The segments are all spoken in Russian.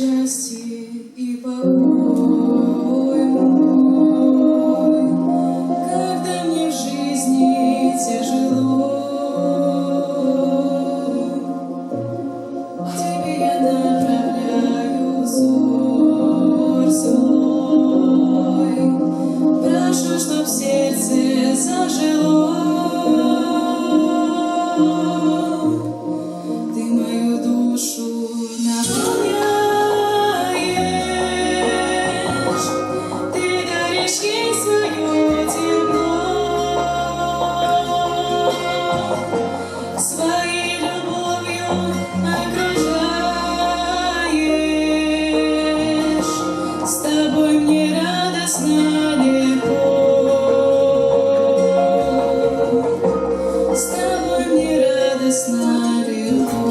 счастье и покой мой, когда мне в жизни тяжело, тебе я направляю взор свой, прошу, чтоб сердце зажило. Ты мою душу наполняешь, ты даришь ей свое тепло, своей любовью окружаешь, с тобой мне радостно легко, с тобой мне радостно легко.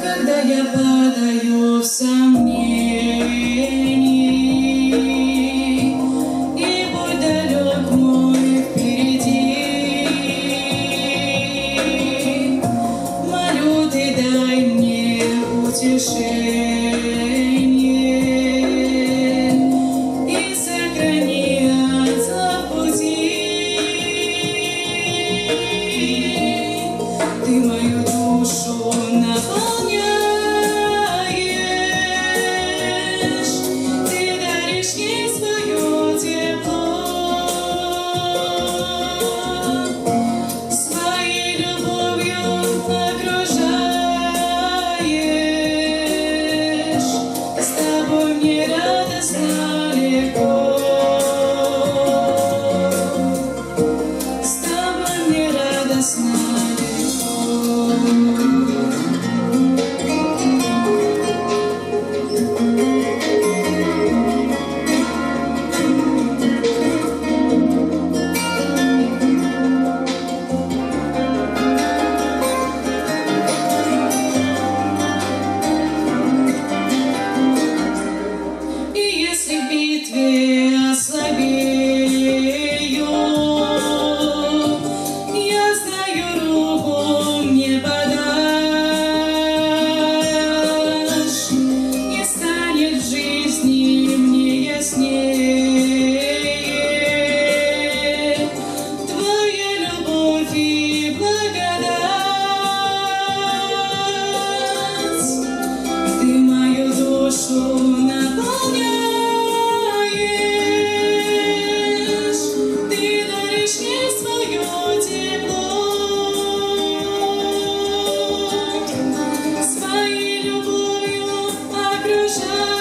Когда я падаю в сомнении, и путь далек мой впереди, молю, ты дай мне утешение и сохрани от зла пути. Ты мою душу наполняешь, ты даришь ей свое тепло, своей любовью окружаешь, с тобой мне радостно легко, с тобой мне радостно легко. И если в битве ослабею, я знаю, руку мне подашь, и станет в жизни мне яснее твоя любовь и благодать. Ты мою душу наполняешь, ты даришь ей свое тепло, своей любовью окружаешь.